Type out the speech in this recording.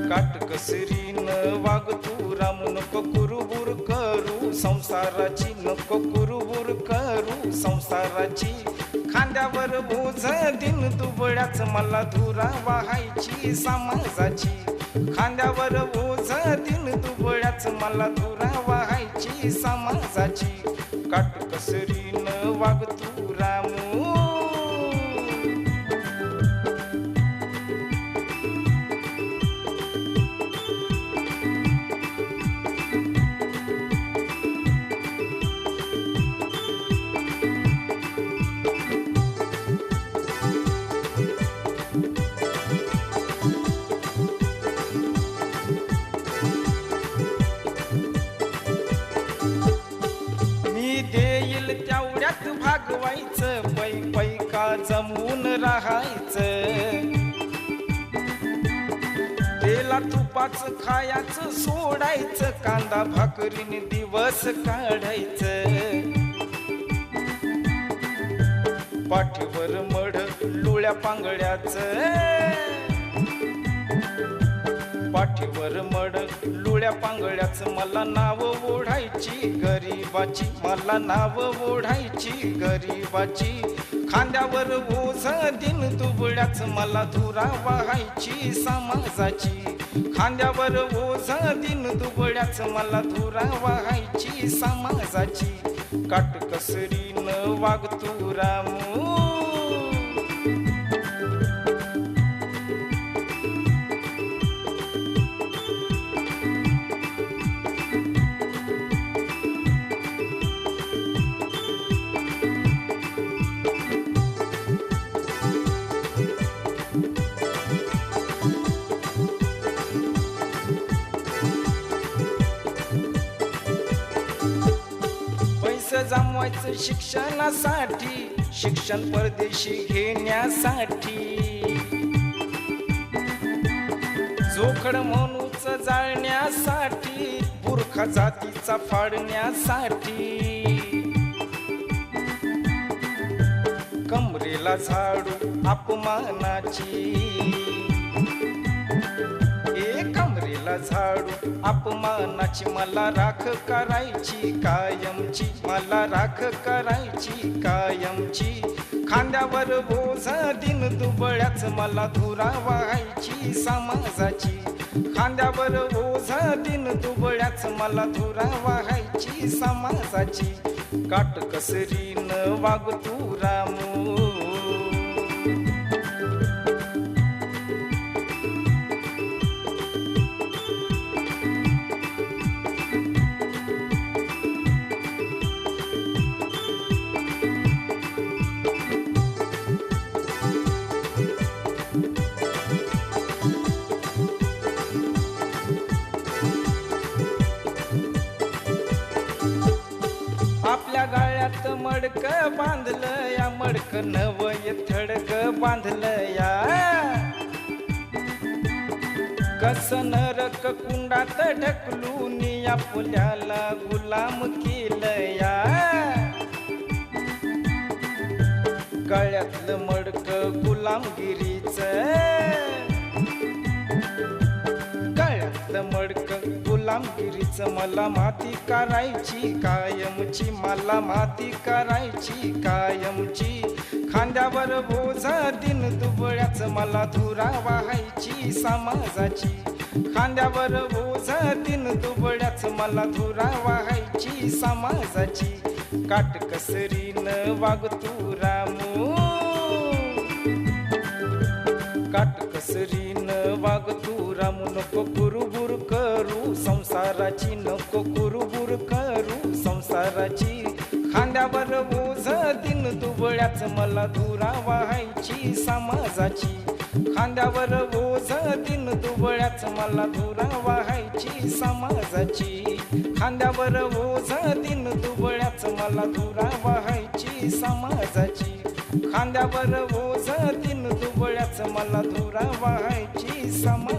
काटकसरीनं वाग तू राम, नको कुरुबुर करू संसाराची, नको कुरुबुर करू संसाराची. खांद्यावर बोझ दिन दुबळ्याच मला धुरा वाहायची समाजाची. खांद्यावर बोझ दिन दुबळ्याच मला धुरा वाहायची समाजाची. काटकसरीनं वाग तू रामू. तेवढ्यात भागवायचं, पै पै का जमून राहायचं. तेला तुपाचं खायचं सोडायचं, कांदा भाकरीने दिवस काढायचं. पाठीवर मड लुळ्या पांगळ्याचं, पाठीवर मड लुळ्या पांगळ्याचं मला नाव ओढायची गरीबाची, मला नाव ओढायची गरीबाची. खांद्यावर ओझ दिन दुबळ्याच मला धुरा वाहायची समाजाची. खांद्यावर ओझ दिन दुबळ्याच मला धुरा वाहायची समाजाची. काटकसरीनं वाग तू रामू. जमवायचं शिक्षणासाठी, शिक्षण परदेशी घेण्यासाठी. जोखड म्हणूच जाळण्यासाठी, बुरखा जातीचा फाडण्यासाठी. कमरेला झाडू अपमानाची, कमरेला झाडू अपमानाची. मला राख करायची कायमची, मला राख करायची कायमची. खांद्यावर बोझ दिन दुबळ्याच मला धुरा वाहायची समाजाची. खांद्यावर बोझ दिन दुबळ्याच मला धुरा वाहायची समाजाची. काटकसरीनं वाग तू रामू. आपल्या गाळ्यात मडक बांधलं या, मडक नवय थडक बांधलं या. कस नरक कुंडात ढकलून या फुल्याला गुलाम केलं या. गळ्यातलं मडक गुलामगिरीचं, गळ्यातलं मडक गुलामगिरीचं. मला माती करायची कायमची, मला माती करायची कायमची. खांद्यावर बोझ दिन दुबळ्याच मला धुरा वाहायची समाजाची. खांद्यावर बोझ दिन दुबळ्याच मला धुरा वाहायची समाजाची. काटकसरीनं वाग तू रामू. काटकसरीनं वाग तू रामू. नको कुरुबुर करू संसाराची, नको कुरुबुर करू संसाराची. खांद्यावर बोझ दिन दुबळ्याच मला धुरा वाहायची समाजाची. खांद्यावर बोझ दिन दुबळ्याच मला धुरा वाहायची समाजाची. खांद्यावर बोझ दिन दुबळ्याच मला धुरा वाहायची समाजाची. खांद्यावर बोझ दिन दुबळ्याच मला धुरा वाहायची समाजाची.